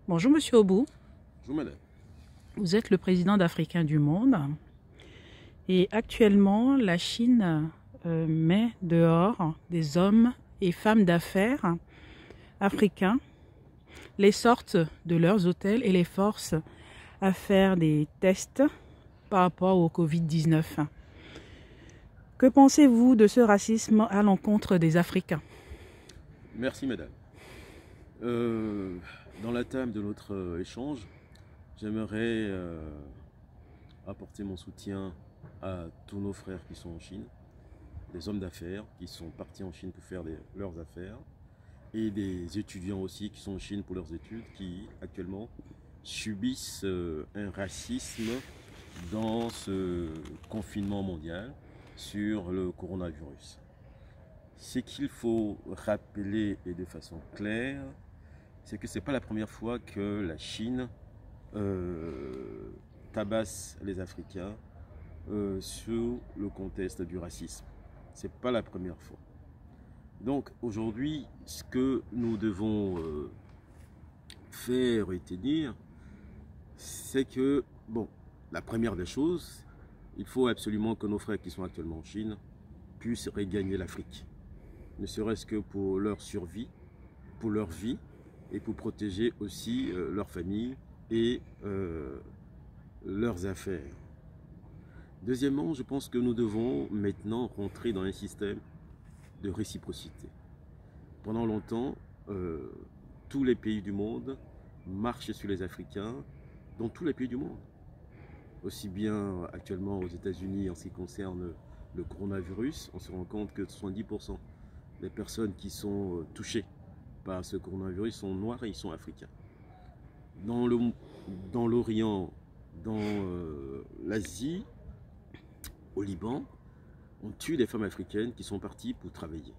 Bonjour Monsieur Obou, Bonjour madame. vous êtes le président d'Africains du Monde et actuellement la Chine met dehors des hommes et femmes d'affaires africains, les sortent de leurs hôtels et les force à faire des tests par rapport au Covid-19. Que pensez-vous de ce racisme à l'encontre des Africains? Merci madame. Dans la table de notre échange, j'aimerais apporter mon soutien à tous nos frères qui sont en Chine, des hommes d'affaires qui sont partis en Chine pour faire leurs affaires, et des étudiants aussi qui sont en Chine pour leurs études, qui actuellement subissent un racisme dans ce confinement mondial sur le coronavirus. Ce qu'il faut rappeler et de façon claire, c'est que ce n'est pas la première fois que la Chine tabasse les Africains sur le contexte du racisme. Ce n'est pas la première fois. Donc aujourd'hui, ce que nous devons faire et tenir, c'est que, bon, la première des choses, il faut absolument que nos frères qui sont actuellement en Chine puissent regagner l'Afrique. Ne serait-ce que pour leur survie, pour leur vie et pour protéger aussi leur famille et leurs affaires. Deuxièmement, je pense que nous devons maintenant rentrer dans un système de réciprocité. Pendant longtemps, tous les pays du monde marchent sur les Africains, dans tous les pays du monde. Aussi bien actuellement aux États-Unis en ce qui concerne le coronavirus, on se rend compte que 70% des personnes qui sont touchées par ce coronavirus sont noirs et ils sont africains. Dans l'Orient, dans l'Asie, au Liban, on tue des femmes africaines qui sont parties pour travailler.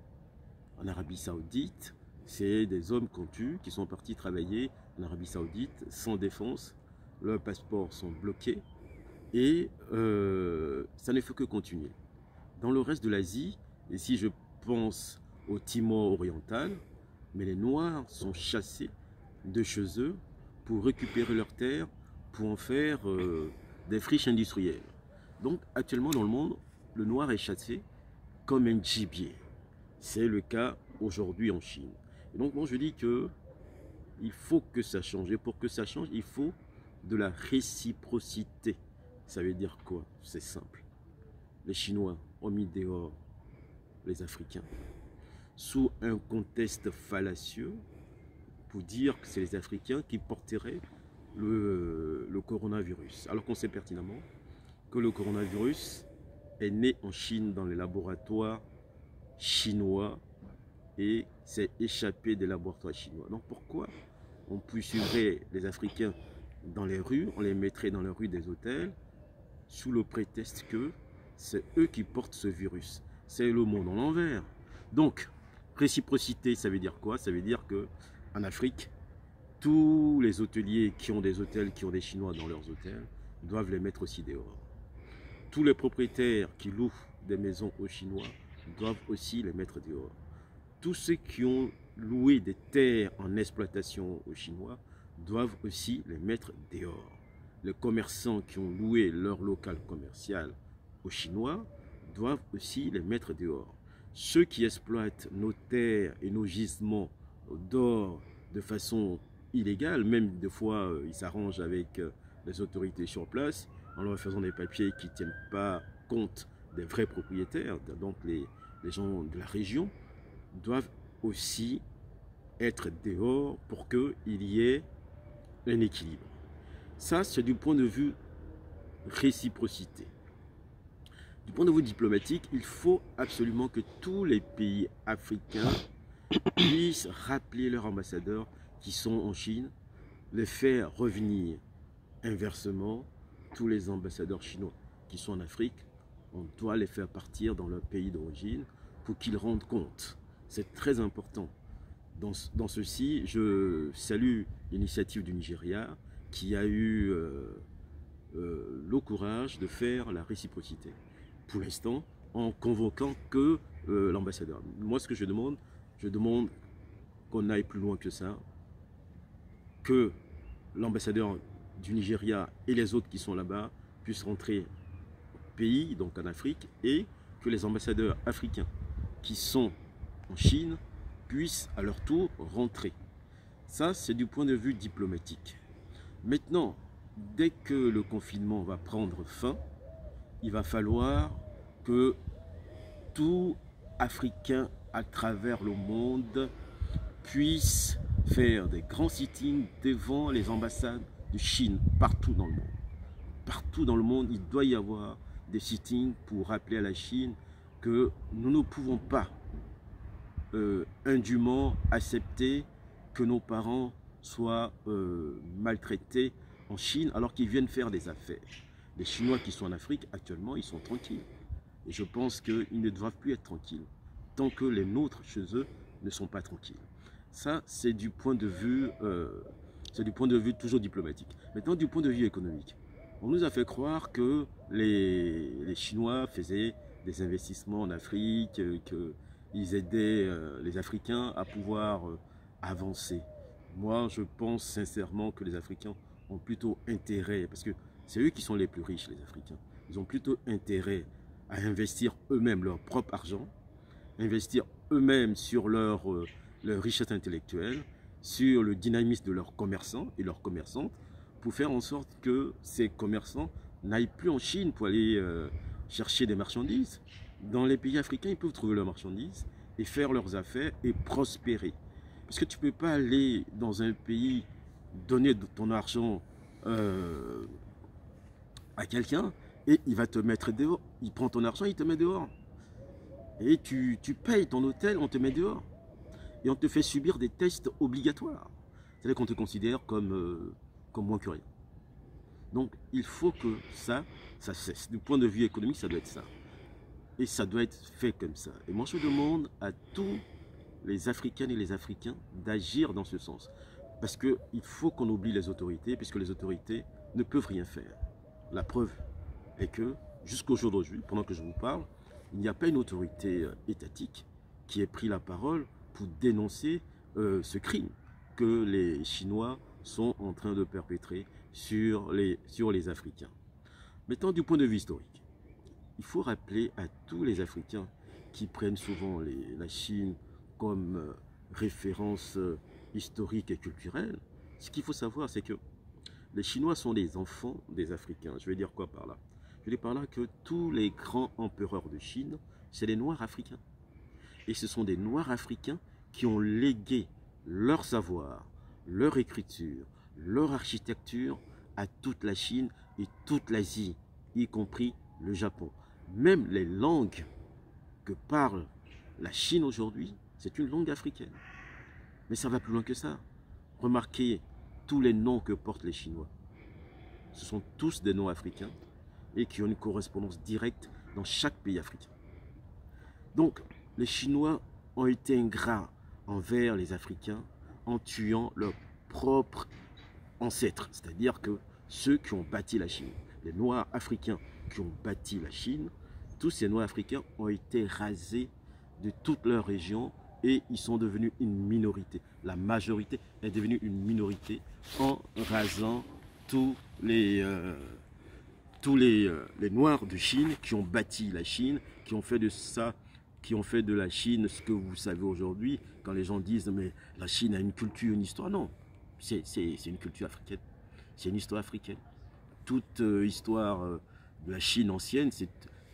En Arabie Saoudite, c'est des hommes qu'on tue qui sont partis travailler en Arabie Saoudite sans défense. Leurs passeports sont bloqués et ça ne fait que continuer. Dans le reste de l'Asie, et si je pense au Timor oriental, mais les Noirs sont chassés de chez eux pour récupérer leurs terres, pour en faire des friches industrielles. Donc actuellement dans le monde, le Noir est chassé comme un gibier. C'est le cas aujourd'hui en Chine. Et donc moi je dis que il faut que ça change. Et pour que ça change, il faut de la réciprocité. Ça veut dire quoi? C'est simple. Les Chinois ont mis dehors les Africains sous un contexte fallacieux pour dire que c'est les Africains qui porteraient le coronavirus. Alors qu'on sait pertinemment que le coronavirus est né en Chine dans les laboratoires chinois et s'est échappé des laboratoires chinois. Donc pourquoi on poursuivrait les Africains dans les rues, on les mettrait dans les rues des hôtels sous le prétexte que c'est eux qui portent ce virus? C'est le monde en l'envers. Donc, réciprocité, ça veut dire quoi? Ça veut dire que en Afrique, tous les hôteliers qui ont des hôtels, qui ont des Chinois dans leurs hôtels, doivent les mettre aussi dehors. Tous les propriétaires qui louent des maisons aux Chinois doivent aussi les mettre dehors. Tous ceux qui ont loué des terres en exploitation aux Chinois doivent aussi les mettre dehors. Les commerçants qui ont loué leur local commercial aux Chinois doivent aussi les mettre dehors. Ceux qui exploitent nos terres et nos gisements d'or de façon illégale, même des fois ils s'arrangent avec les autorités sur place en leur faisant des papiers qui ne tiennent pas compte des vrais propriétaires, donc les gens de la région, doivent aussi être dehors pour qu'il y ait un équilibre. Ça, c'est du point de vue réciprocité. Du point de vue diplomatique, il faut absolument que tous les pays africains puissent rappeler leurs ambassadeurs qui sont en Chine, les faire revenir. Inversement, tous les ambassadeurs chinois qui sont en Afrique, on doit les faire partir dans leur pays d'origine pour qu'ils rendent compte. C'est très important. Dans ceci, je salue l'initiative du Nigeria qui a eu le courage de faire la réciprocité. Pour l'instant, en convoquant que l'ambassadeur. Moi, ce que je demande qu'on aille plus loin que ça, que l'ambassadeur du Nigeria et les autres qui sont là-bas puissent rentrer au pays, donc en Afrique, et que les ambassadeurs africains qui sont en Chine puissent à leur tour rentrer. Ça, c'est du point de vue diplomatique. Maintenant, dès que le confinement va prendre fin, il va falloir que tout Africain à travers le monde puisse faire des grands sittings devant les ambassades de Chine partout dans le monde. Partout dans le monde, il doit y avoir des sittings pour rappeler à la Chine que nous ne pouvons pas indûment accepter que nos parents soient maltraités en Chine alors qu'ils viennent faire des affaires. Les Chinois qui sont en Afrique actuellement, ils sont tranquilles. Et je pense qu'ils ne doivent plus être tranquilles tant que les nôtres chez eux ne sont pas tranquilles. Ça, c'est du point de vue toujours diplomatique. Maintenant, du point de vue économique, on nous a fait croire que les Chinois faisaient des investissements en Afrique, qu'ils aidaient les Africains à pouvoir avancer. Moi, je pense sincèrement que les Africains ont plutôt intérêt, parce que c'est eux qui sont les plus riches, les Africains. Ils ont plutôt intérêt à investir eux-mêmes leur propre argent, investir eux-mêmes sur leur richesse intellectuelle, sur le dynamisme de leurs commerçants et leurs commerçantes, pour faire en sorte que ces commerçants n'aillent plus en Chine pour aller chercher des marchandises. Dans les pays africains, ils peuvent trouver leurs marchandises et faire leurs affaires et prospérer. Parce que tu ne peux pas aller dans un pays, donner ton argent à quelqu'un et il va te mettre dehors. Il prend ton argent, il te met dehors. Et tu payes ton hôtel, on te met dehors. Et on te fait subir des tests obligatoires. C'est-à-dire qu'on te considère comme moins que rien. Donc il faut que ça cesse. Du point de vue économique, ça doit être ça. Et ça doit être fait comme ça. Et moi je demande à tous les Africaines et les Africains d'agir dans ce sens. Parce qu'il faut qu'on oublie les autorités, puisque les autorités ne peuvent rien faire. La preuve est que jusqu'au jour d'aujourd'hui, pendant que je vous parle, il n'y a pas une autorité étatique qui ait pris la parole pour dénoncer ce crime que les Chinois sont en train de perpétrer sur les Africains. Maintenant, du point de vue historique, il faut rappeler à tous les Africains qui prennent souvent la Chine comme référence historique et culturelle. Ce qu'il faut savoir, c'est que les Chinois sont des enfants des Africains. Je vais dire quoi par là? Je vais dire par là que tous les grands empereurs de Chine, c'est des Noirs africains. Et ce sont des Noirs africains qui ont légué leur savoir, leur écriture, leur architecture à toute la Chine et toute l'Asie, y compris le Japon. Même les langues que parle la Chine aujourd'hui, c'est une langue africaine. Mais ça va plus loin que ça. Remarquez tous les noms que portent les Chinois. Ce sont tous des noms africains et qui ont une correspondance directe dans chaque pays africain. Donc, les Chinois ont été ingrats envers les Africains en tuant leurs propres ancêtres, c'est-à-dire que ceux qui ont bâti la Chine, les Noirs africains qui ont bâti la Chine, tous ces Noirs africains ont été rasés de toute leur région et ils sont devenus une minorité. La majorité est devenue une minorité en rasant tous les Noirs de Chine qui ont bâti la Chine, qui ont fait de la Chine ce que vous savez aujourd'hui. Quand les gens disent mais la Chine a une culture, une histoire, non, c'est une culture africaine, c'est une histoire africaine. Toute histoire de la Chine ancienne,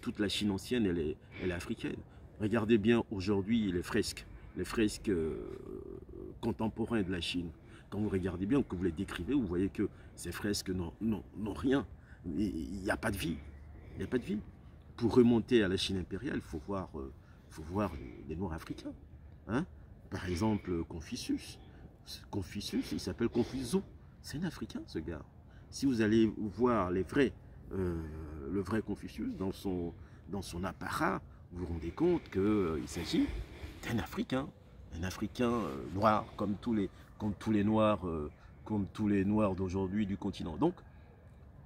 toute la Chine ancienne, elle est africaine. Regardez bien aujourd'hui les fresques contemporaines de la Chine. Quand vous regardez bien, que vous les décrivez, vous voyez que ces fresques n'ont rien. Il n'y a pas de vie. Il n'y a pas de vie. Pour remonter à la Chine impériale, il faut voir les Noirs africains. Hein? Par exemple, Confucius. Confucius, il s'appelle Confucius. C'est un Africain, ce gars. Si vous allez voir le vrai Confucius dans son apparat, vous vous rendez compte qu'il s'agit d'un Africain. Un Africain noir, comme tous les Noirs d'aujourd'hui du continent. Donc,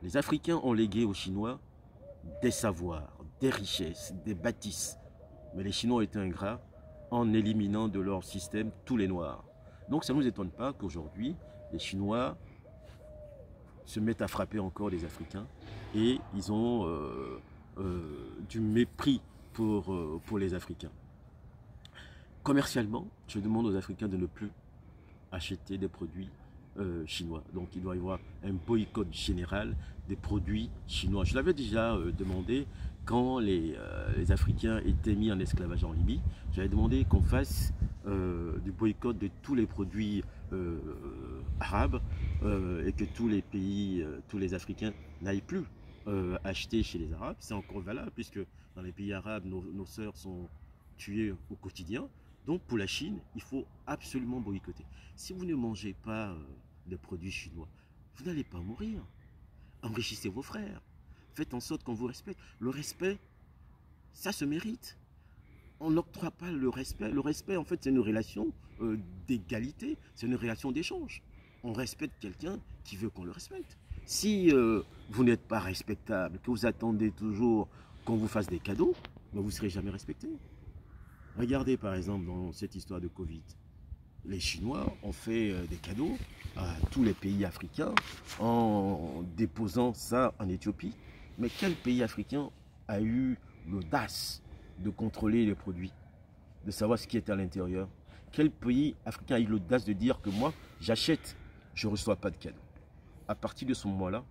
les Africains ont légué aux Chinois des savoirs, des richesses, des bâtisses. Mais les Chinois ont été ingrats en éliminant de leur système tous les Noirs. Donc ça ne nous étonne pas qu'aujourd'hui, les Chinois se mettent à frapper encore les Africains et ils ont du mépris pour les Africains. Commercialement, je demande aux Africains de ne plus acheter des produits chinois. Donc il doit y avoir un boycott général des produits chinois. Je l'avais déjà demandé quand les Africains étaient mis en esclavage en Libye. J'avais demandé qu'on fasse du boycott de tous les produits arabes et que tous les pays, tous les Africains n'aillent plus acheter chez les Arabes. C'est encore valable puisque dans les pays arabes, nos sœurs sont tuées au quotidien. Donc pour la Chine, il faut absolument boycotter. Si vous ne mangez pas des produits chinois, vous n'allez pas mourir. Enrichissez vos frères. Faites en sorte qu'on vous respecte. Le respect, ça se mérite. On n'octroie pas le respect. Le respect, en fait, c'est une relation d'égalité. C'est une relation d'échange. On respecte quelqu'un qui veut qu'on le respecte. Si vous n'êtes pas respectable, que vous attendez toujours qu'on vous fasse des cadeaux, ben vous ne serez jamais respecté. Regardez par exemple dans cette histoire de Covid. Les Chinois ont fait des cadeaux à tous les pays africains en déposant ça en Éthiopie. Mais quel pays africain a eu l'audace de contrôler les produits, de savoir ce qui est à l'intérieur? Quel pays africain a eu l'audace de dire que moi, j'achète, je ne reçois pas de cadeaux? À partir de ce moment-là,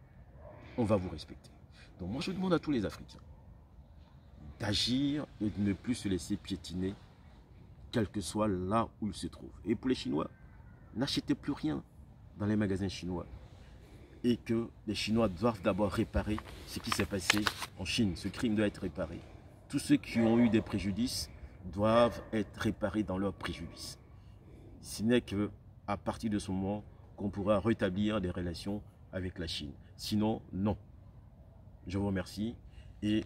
on va vous respecter. Donc moi, je demande à tous les Africains d'agir et de ne plus se laisser piétiner, quel que soit là où ils se trouvent. Et pour les Chinois, n'achetez plus rien dans les magasins chinois. Et que les Chinois doivent d'abord réparer ce qui s'est passé en Chine. Ce crime doit être réparé. Tous ceux qui ont eu des préjudices doivent être réparés dans leurs préjudices. Ce n'est qu'à partir de ce moment qu'on pourra rétablir des relations avec la Chine. Sinon, non. Je vous remercie et